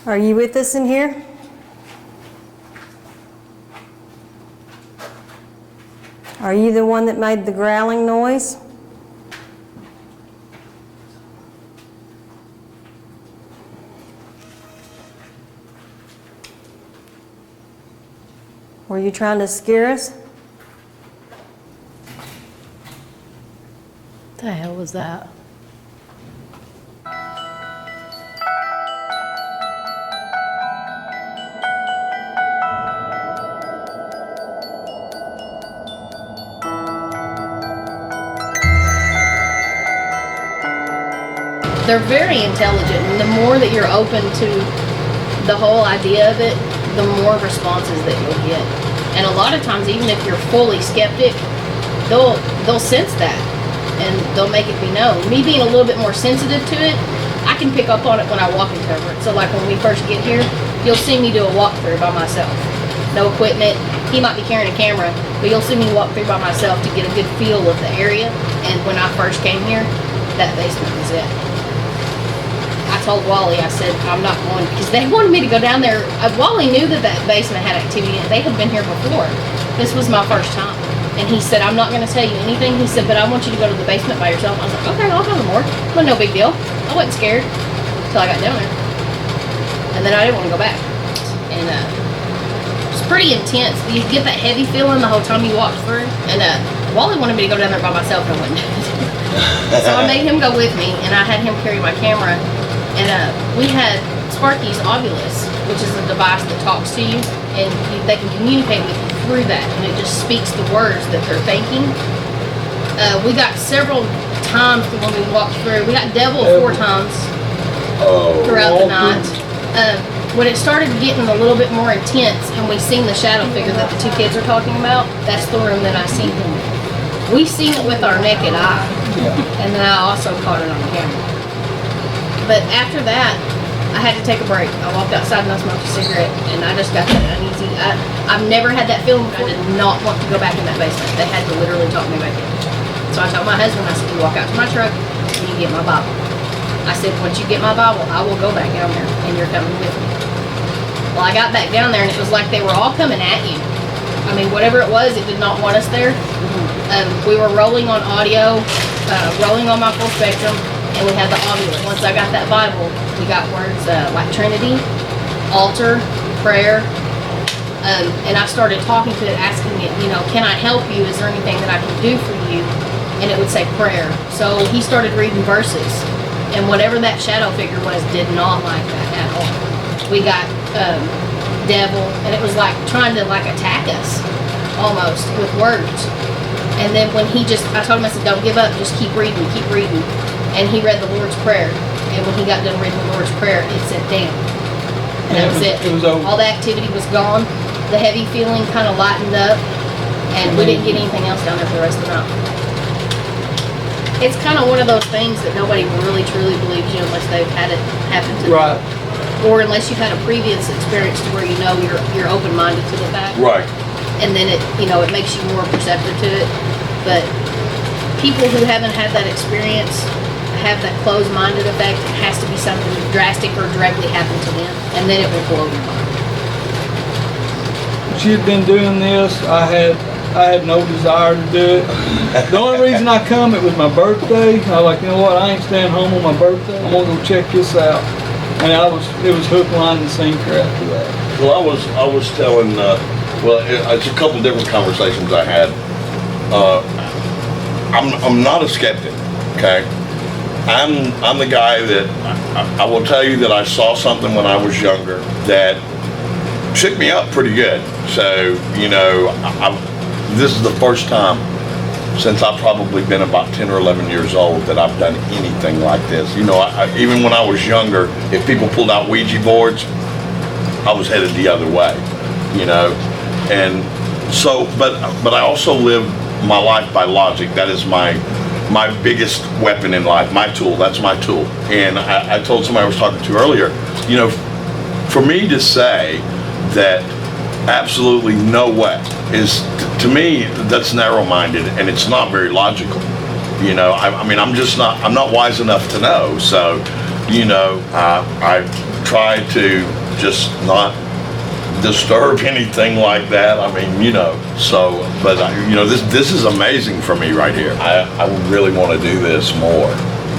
Are you with us in here? Are you the one that made the growling noise? Were you trying to scare us? What the hell was that? They're very intelligent, and the more that you're open to the whole idea of it, the more responses that you'll get. And a lot of times, even if you're fully skeptic, they'll sense that, and they'll make it be known. Me being a little bit more sensitive to it, I can pick up on it when I walk and cover it. So like when we first get here, you'll see me do a walkthrough by myself. No equipment. He might be carrying a camera, but you'll see me walk through by myself to get a good feel of the area. And when I first came here, that basement was it. I told Wally, I said, I'm not going, because they wanted me to go down there. Wally knew that that basement had activity in it. They had been here before. This was my first time. And he said, I'm not going to tell you anything. He said, but I want you to go to the basement by yourself. I was like, okay, I'll go more. Well, no big deal. I wasn't scared until I got down there. And then I didn't want to go back. And it's pretty intense. You get that heavy feeling the whole time you walk through. And Wally wanted me to go down there by myself, and I wouldn't do it. So I made him go with me, and I had him carry my camera. And we had Sparky's Ovilus, which is a device that talks to you, and they can communicate with you through that, and it just speaks the words that they're thinking. We got several times when we walked through. We got Devil 4 times throughout the night. When it started getting a little bit more intense, and we seen the shadow figure that the 2 kids are talking about, that's the room that I seen him. We seen it with our naked eye, and then I also caught it on camera. But after that, I had to take a break. I walked outside and I smoked a cigarette, and I just got that uneasy. I've never had that feeling before. I did not want to go back in that basement. They had to literally talk me back in. So I told my husband, I said, you walk out to my truck and you get my Bible. I said, once you get my Bible, I will go back down there, and you're coming with me. Well, I got back down there, and it was like they were all coming at you. I mean, whatever it was, it did not want us there. We were rolling on audio, rolling on my full spectrum, and we had the Ovilus. Once I got that Bible, we got words like Trinity, altar, prayer, and I started talking to it, asking it, you know, can I help you? Is there anything that I can do for you? And it would say prayer. So he started reading verses, and whatever that shadow figure was did not like that at all. We got devil, and it was like trying to like attack us almost with words. And then when I told him, I said, don't give up, just keep reading, keep reading. And he read the Lord's Prayer. And when he got done reading the Lord's Prayer, it said, damn. And that was it. It was over. All the activity was gone. The heavy feeling kind of lightened up. And we didn't get anything else down there for the rest of the night. It's kind of one of those things that nobody really truly believes you unless they've had it happen to them. Right. Or unless you've had a previous experience to where you know you're open-minded to the fact. Right. And then it makes you more perceptive to it. But people who haven't had that experience have that closed-minded effect. It has to be something drastic or directly happen to them, and then it will blow your mind. She had been doing this. I had no desire to do it. The only reason I come, it was my birthday. I was like, you know what? I ain't staying home on my birthday. I'm gonna go check this out. And it was hook, line, and sinker after that. Well, I was telling, it's a couple different conversations I had. I'm not a skeptic, okay? I'm the guy that, I will tell you that I saw something when I was younger that shook me up pretty good. So, you know, this is the first time since I've probably been about 10 or 11 years old that I've done anything like this. You know, even when I was younger, if people pulled out Ouija boards, I was headed the other way, you know. And so, but I also live my life by logic. That is my biggest weapon in life, my tool. That's my tool. And I told somebody I was talking to earlier, you know, for me to say that absolutely no way is, to me, that's narrow-minded, and it's not very logical. You know, I mean, I'm not wise enough to know. So, you know, try to just not disturb anything like that. I mean, you know, so, but you know, this is amazing for me right here. I really want to do this more,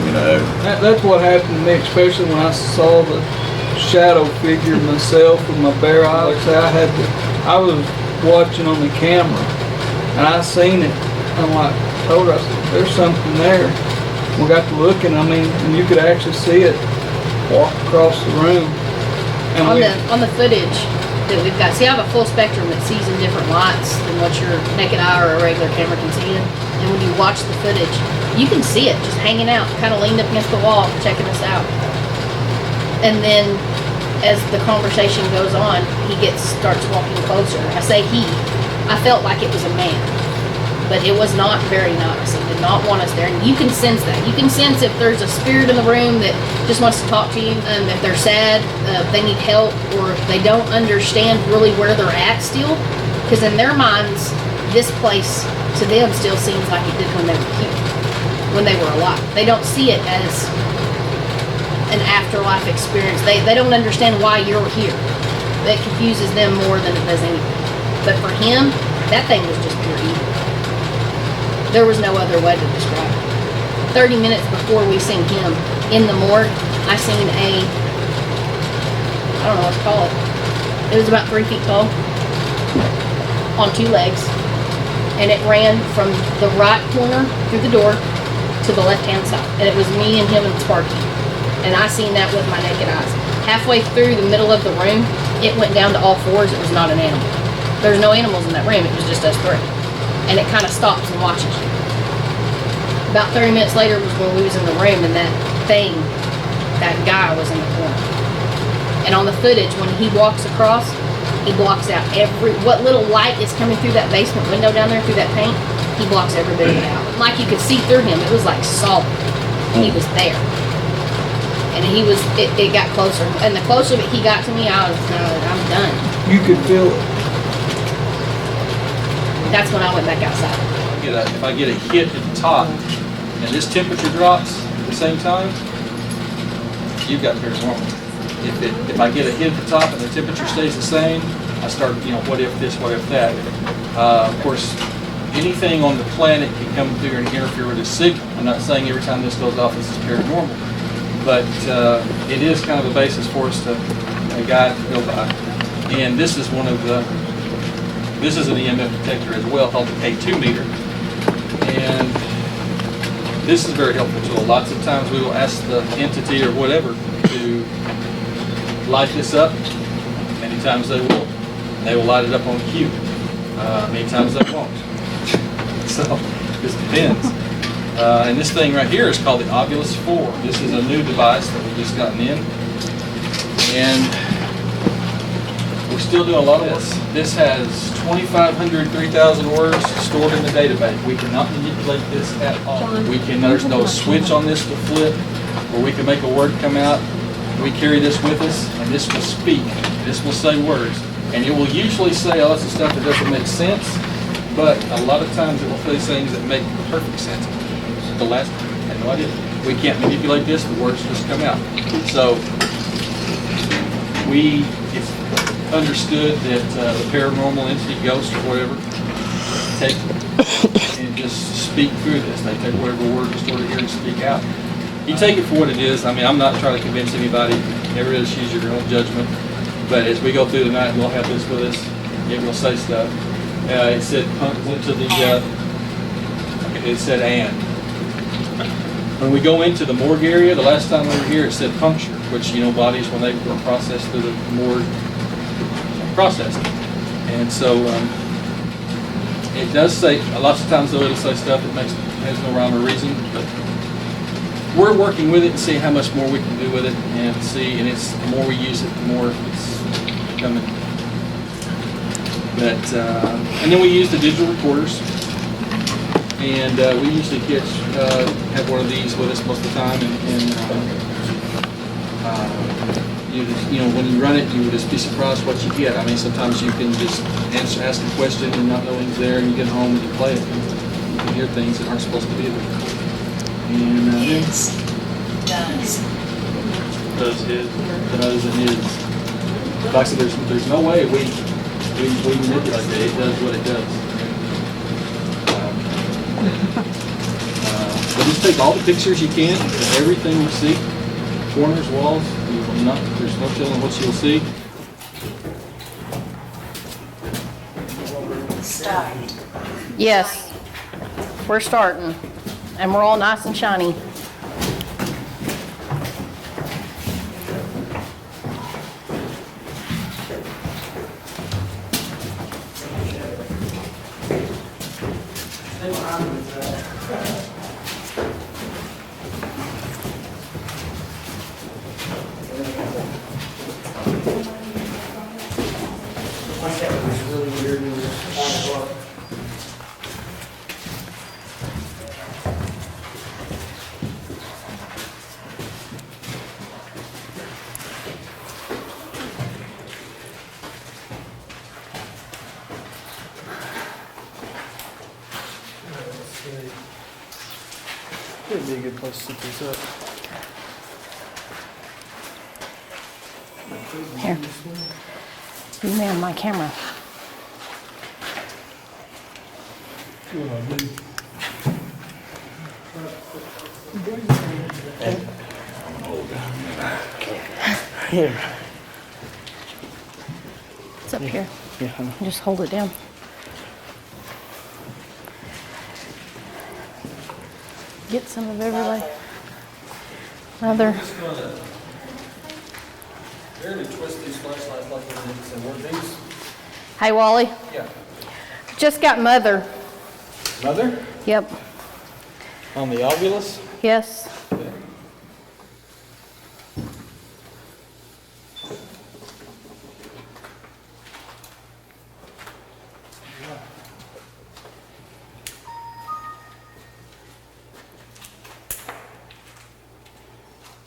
you know. That's what happened to me, especially when I saw the shadow figure myself with my bare eyes. Like I said, I was watching on the camera and I seen it. I'm like, told her, I said, there's something there. We got to looking, I mean, and you could actually see it walk across the room. And On the footage that we've got, see, I have a full spectrum that sees in different lights than what your naked eye or a regular camera can see in. And when you watch the footage, you can see it just hanging out, kind of leaned up against the wall, checking us out. And then as the conversation goes on, starts walking closer. I say he. I felt like it was a man, but it was not very nice. It did not want us there. And you can sense that. You can sense if there's a spirit in the room that just wants to talk to you, if they're sad, they need help, or if they don't understand really where they're at still. Because in their minds, this place to them still seems like it did when they were here, when they were alive. They don't see it as an afterlife experience. They don't understand why you're here. That confuses them more than it does anything. But for him, that thing was just pure evil. There was no other way to describe it. 30 minutes before we seen him in the morgue, I seen I don't know what to call it. It was about 3 feet tall, on 2 legs, and it ran from the right corner through the door to the left-hand side. And it was me and him and Sparky. And I seen that with my naked eyes. Halfway through the middle of the room, it went down to all fours. It was not an animal. There's no animals in that room. It was just us 3. And it kind of stops and watches you. About 30 minutes later was when we was in the room, and that guy was in the corner. And on the footage, when he walks across, he blocks out what little light is coming through that basement window down there, through that paint, he blocks every bit of it out. Like you could see through him. It was like solid. He was there. And it got closer. And the closer that he got to me, I'm done. you could feel it. That's when I went back outside. If I get a hit at the top and this temperature drops at the same time, you've got paranormal. If I get a hit at the top and the temperature stays the same, I start, what if this, what if that. Of course, anything on the planet can come through and interfere with the signal. I'm not saying every time this goes off this is paranormal, but it is kind of a basis for us to guide to go by. And this is this is an EMF detector as well, called the K2 meter. And this is very helpful tool. Lots of times we will ask the entity or whatever to light this up. Many times they will. They will light it up on cue. Many times they won't. So, this depends. And this thing right here is called the Ovilus 4. This is a new device that we've just gotten in. And we're still doing a lot of this. This has 2,500, 3,000 words stored in the database. We cannot manipulate this at all. There's no switch on this to flip where we can make a word come out. We carry this with us, and this will speak. This will say words. And it will usually say lots of stuff that doesn't make sense, but a lot of times it will say things that make perfect sense. The last time, I had no idea. We can't manipulate this, the words just come out. So, it's understood that the paranormal entity, ghost or whatever, take and just speak through this. They take whatever word is stored here and speak out. You take it for what it is. I mean, I'm not trying to convince anybody. Never is, use your own judgment. But as we go through the night, we'll have this with us. It will say stuff. It said, went to the, it said and. When we go into the morgue area, the last time we were here, it said puncture, which, bodies, when they were processed through the morgue, processed. And so, it does say, lots of times though, it'll say stuff that has no rhyme or reason, but we're working with it and see how much more we can do with it and see, and it's, the more we use it, the more it's coming. But, and then we use the digital recorders, and we usually have one of these with us most of the time, and when you run it, you would just be surprised what you get. I mean, sometimes you can just ask a question and not know it's there, and you get home and you play it, and you can hear things that aren't supposed to be there. And It does. does his, than others in his. Like I said, there's no way we manipulate it. It does what it does. But just take all the pictures you can of everything you see, corners, walls. There's no telling what you'll see. Yes, we're starting, and we're all nice and shiny. It'd be a good place to set this up. Here. You man my camera. Yeah. It's up here. Yeah, I know. Just hold it down. Get some of everybody. Another. Just gonna barely twist these flashlights like this, and were these? Hey, Wally. Yeah. Just got mother. Mother? Yep. On the ovulus? Yes.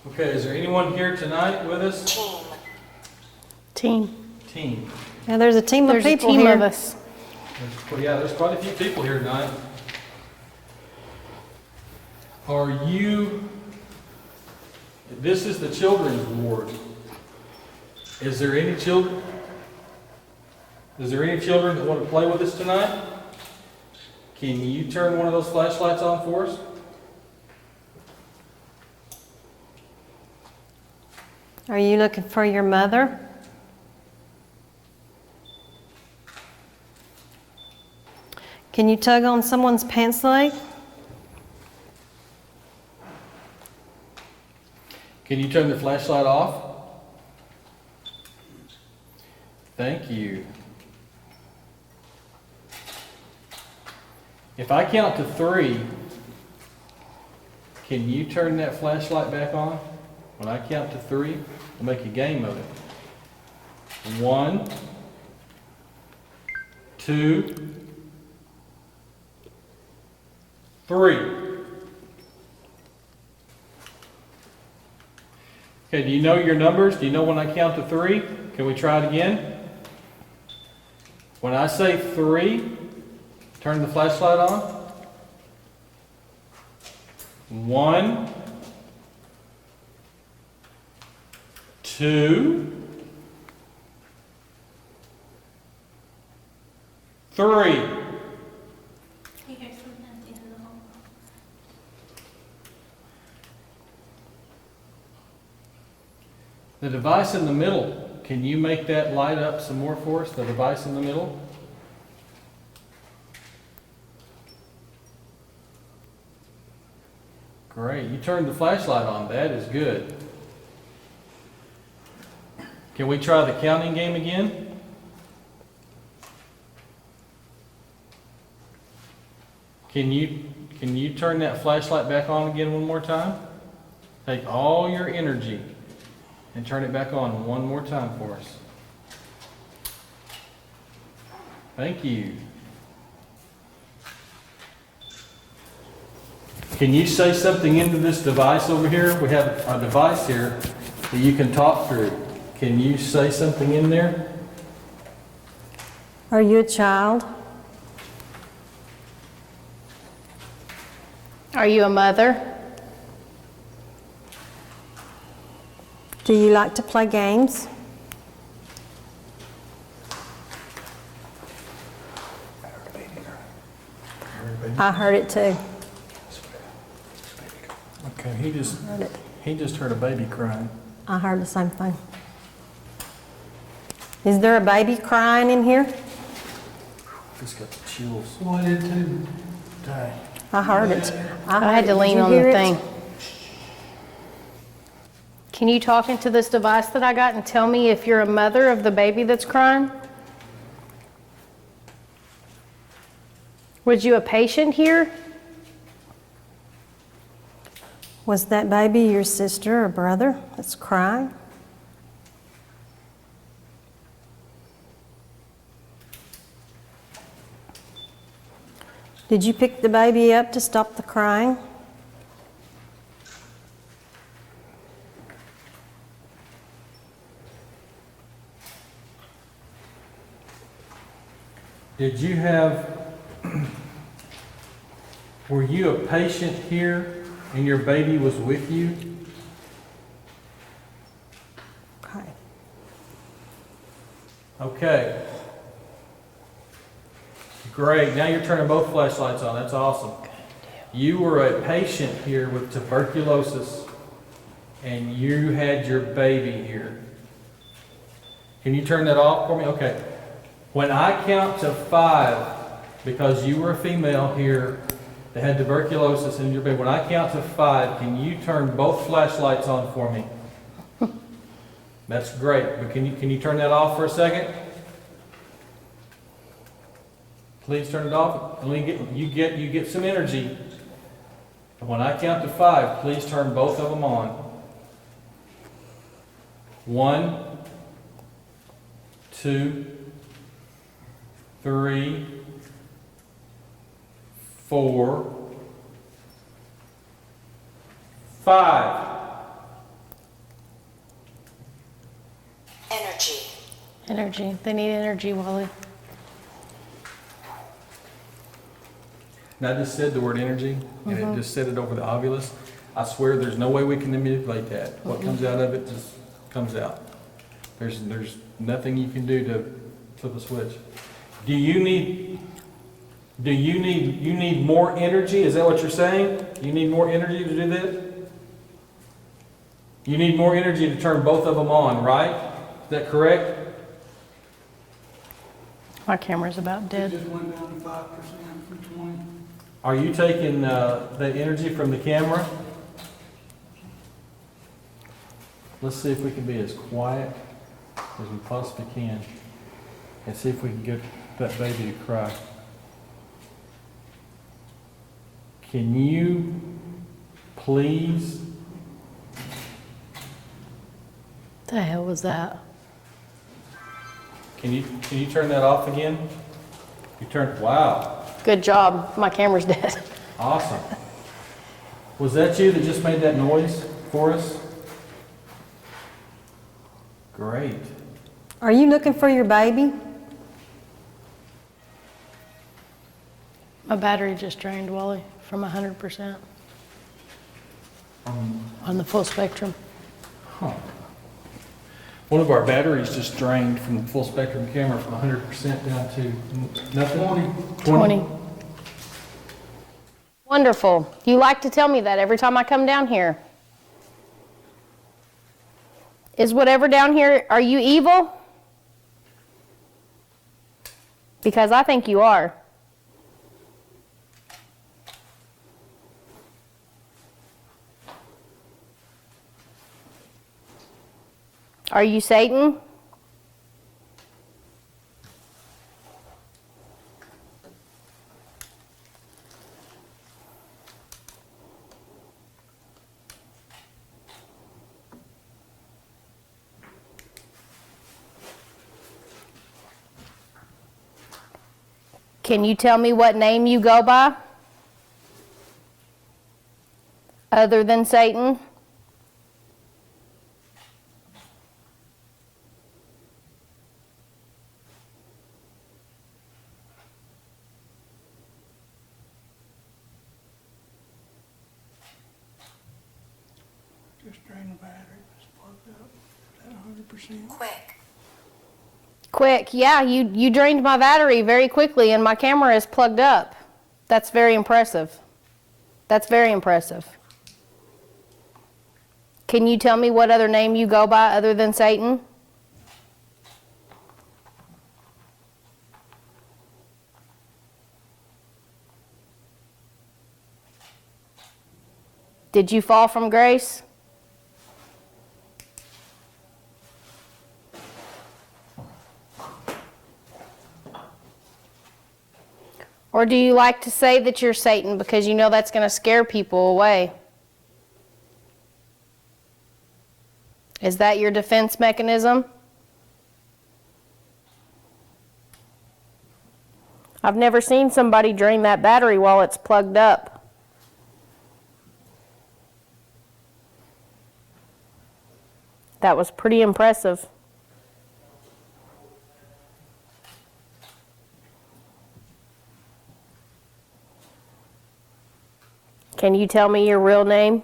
Okay, is there anyone here tonight with us? Team. Team. Now, there's a team of There's a people team here. of us. Well, yeah, there's quite a few people here tonight. Are you, this is the children's ward. Is there any children? Is there any children that want to play with us tonight? Can you turn one of those flashlights on for us? Are you looking for your mother? Can you tug on someone's pants leg? Can you turn the flashlight off? Thank you. If I count to 3, can you turn that flashlight back on? When I count to 3, we'll make a game of it. 1, 2, 3. Okay, do you know your numbers? Do you know when I count to 3? Can we try it again? When I say 3, turn the flashlight on. 1, 2, 3. The device in the middle, can you make that light up some more for us? The device in the middle? Great, you turned the flashlight on, that is good. Can we try the counting game again? Can you turn that flashlight back on again one more time? Take all your energy and turn it back on one more time for us. Thank you. Can you say something into this device over here? We have a device here that you can talk through. Can you say something in there? Are you a child? Are you a mother? Do you like to play games? I heard it too. Okay, he Heard it. just heard a baby crying. I heard the same thing. Is there a baby crying in here? Just got the chills. Well, I did too. Dang. I heard it. I had to lean on the thing. Can you talk into this device that I got and tell me if you're a mother of the baby that's crying? Was you a patient here? Was that baby your sister or brother that's crying? Did you pick the baby up to stop the crying? Did you have, were you a patient here and your baby was with you? Okay. Okay. Great, now you're turning both flashlights on, that's awesome. You were a patient here with tuberculosis and you had your baby here. Can you turn that off for me? Okay. When I count to 5, because you were a female here that had tuberculosis in your baby, when I count to 5, can you turn both flashlights on for me? That's great, but can you turn that off for a second? Please turn it off. Let me you get some energy. When I count to 5, please turn both of them on. 1, 2, 3, 4, 5. Energy. They need energy, Wally. And I just said the word energy, and it just said it over the ovulus. I swear there's no way we can manipulate that. What comes out of it just comes out. There's nothing you can do to flip a switch. You need more energy? Is that what you're saying? You need more energy to do that? You need more energy to turn both of them on, right? Is that correct? My camera's about It dead. just went down to 5% from 20. Are you taking the energy from the camera? Let's see if we can be as quiet as we possibly can and see if we can get that baby to cry. Can you please? The hell was that? Can you turn that off again? Wow, Good job. My camera's dead. awesome. Was that you that just made that noise for us? Great. Are you looking for your baby? My battery just drained, Wally, from 100% on the full spectrum. Huh. One of our batteries just drained from the full spectrum camera from 100% down to nothing. 20. Wonderful. You like to tell me that every time I come down here. Is whatever down here, are you evil? Because I think you are. Are you Satan? Can you tell me what name you go by? Other than Satan? Just drain the battery. Just plug Quick, yeah, you drained my battery very quickly and my camera is plugged up. That's very impressive. That's very impressive. Can you tell me what other name you go by other than Satan? Did you fall from grace? Or do you like to say that you're Satan because you know that's going to scare people away? Is that your defense mechanism? I've never seen somebody drain that battery while it's plugged up. That was pretty impressive. Can you tell me your real name?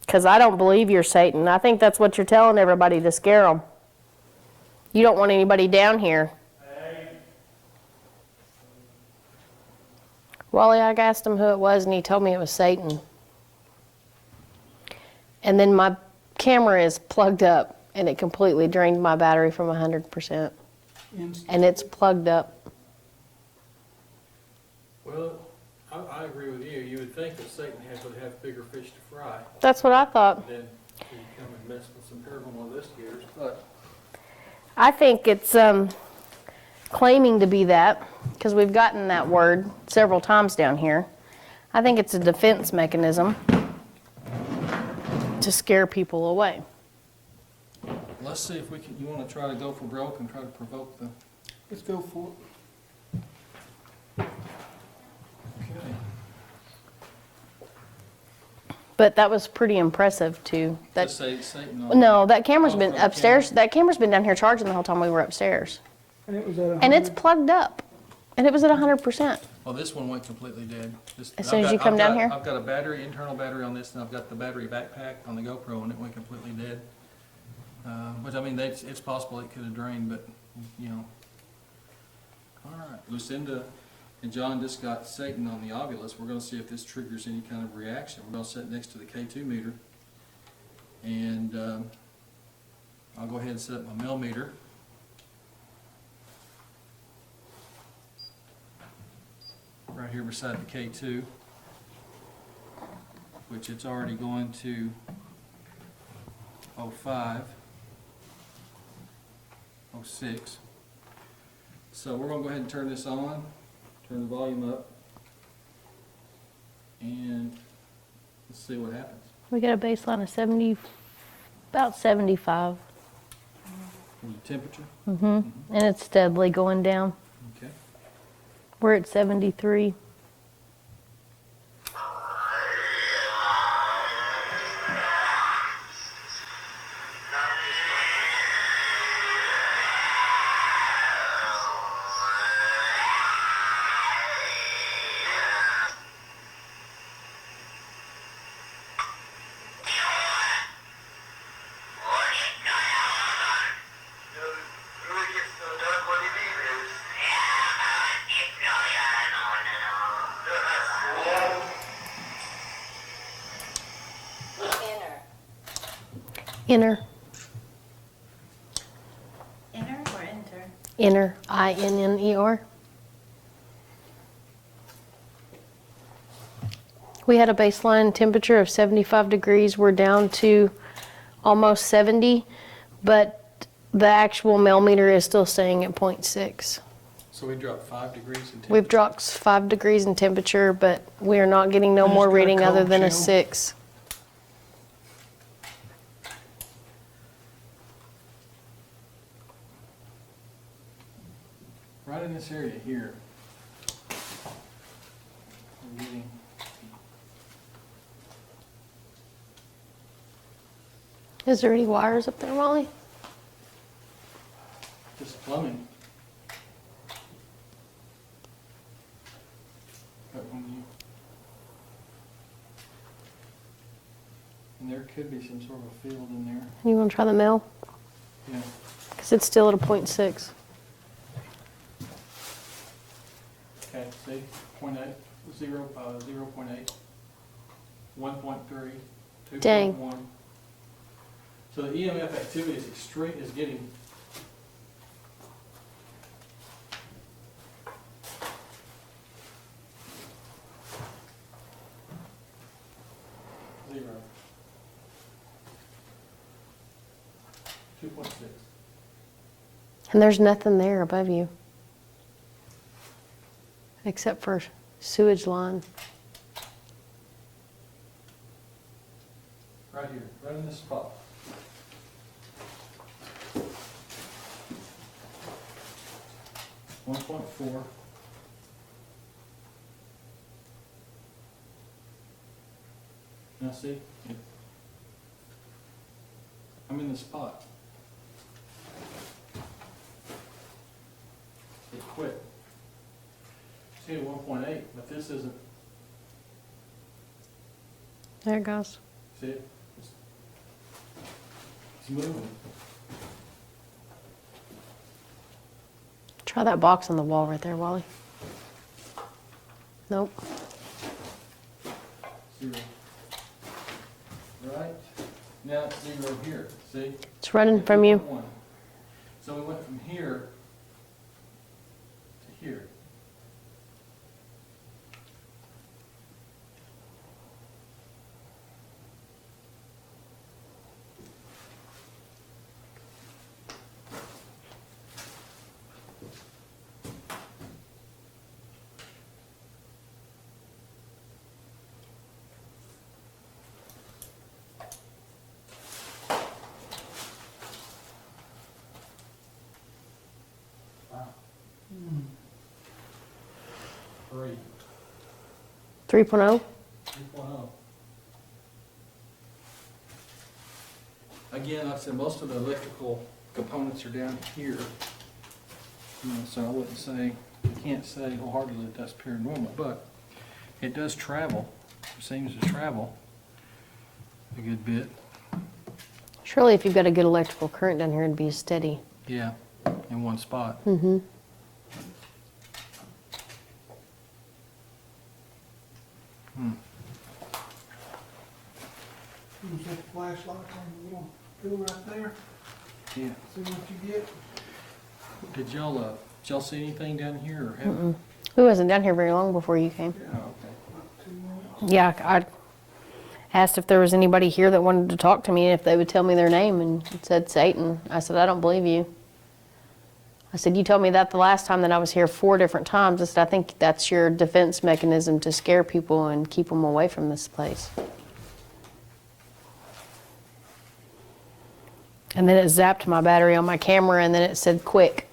Because I don't believe you're Satan. I think that's what you're telling everybody to scare them. You don't want anybody down here. Wally, I asked him who it was, and he told me it was Satan. And then my camera is plugged up, and it completely drained my battery from 100%. And it's plugged up. Well, I agree with you. You would think that Satan would have bigger fish to fry That's what I thought. than to come and mess with some paranormal investigators. But I think it's claiming to be that, because we've gotten that word several times down here. I think it's a defense mechanism to scare people away. let's see if we can, you want to try to go for broke and try to provoke the, Let's go for it. okay. But that was pretty impressive too. Just say Satan on. No, that camera's been Oh, from the upstairs. camera. That camera's been down here charging the whole time we were upstairs. And it was at 100. And it's plugged up. And it was at 100%. Well, this one went completely dead. As soon as you come down here? I've got a battery, internal battery on this, and I've got the battery backpack on the GoPro, and it went completely dead. Which, I mean, it's possible it could have drained, but, you know. All right, Lucinda and John just got Satan on the ovulus. We're gonna see if this triggers any kind of reaction. We're gonna set next to the K2 meter. And I'll go ahead and set up my millimeter. Right here beside the K2, which it's already going to 05, 06. So we're going to go ahead and turn this on, turn the volume up, and let's see what happens. We got a baseline of 70, about 75. The temperature? And it's steadily going down. Okay. We're at 73. Inner. Inner or enter? Inner. I-N-N-E-R. We had a baseline temperature of 75 degrees. We're down to almost 70, but the actual millimeter is still staying at 0.6. So we dropped 5 degrees in temperature. We've dropped 5 degrees in temperature, but we are not getting no I just more got a reading other cold than a chill. 6. Right in this area here. We're getting Is there any wires up there, Molly? just plumbing. But when you And there could be some sort of a field in there. You want to try the mill? Yeah. Because it's still at a 0.6. Okay, see, 0.8, 0.8, 1.3, 2.1. Dang. So the EMF activity is extreme, is getting. Zero. 2.6. And there's nothing there above you. Except for sewage line. Right here, right in this spot. .4. Now see, I'm in the spot. It quit. See at 1.8, but this isn't. There it goes. See it? It's moving. Try that box on the wall right there, Wally. Nope. Zero. Right? Now it's zero here. See? It's running from you. 2.1. So we went from here to here. Wow. 3. 3.0. 3.0. Again, like I said, most of the electrical components are down here. So I wouldn't say, I can't say wholeheartedly that that's paranormal, but it does travel. It seems to travel a good bit. Surely if you've got a good electrical current down here, it'd be steady. Yeah, in one spot. Mm-hmm. Use that flashlight on the little tool right there, Yeah. see what you get. Did y'all see anything down here or have? We wasn't down here very long before you came. Yeah, okay. Yeah, I asked if there was anybody here that wanted to talk to me, if they would tell me their name, and it said Satan. I said, I don't believe you. I said, you told me that the last time that I was here 4 different times. I said, I think that's your defense mechanism to scare people and keep them away from this place. And then it zapped my battery on my camera, and then it said quick.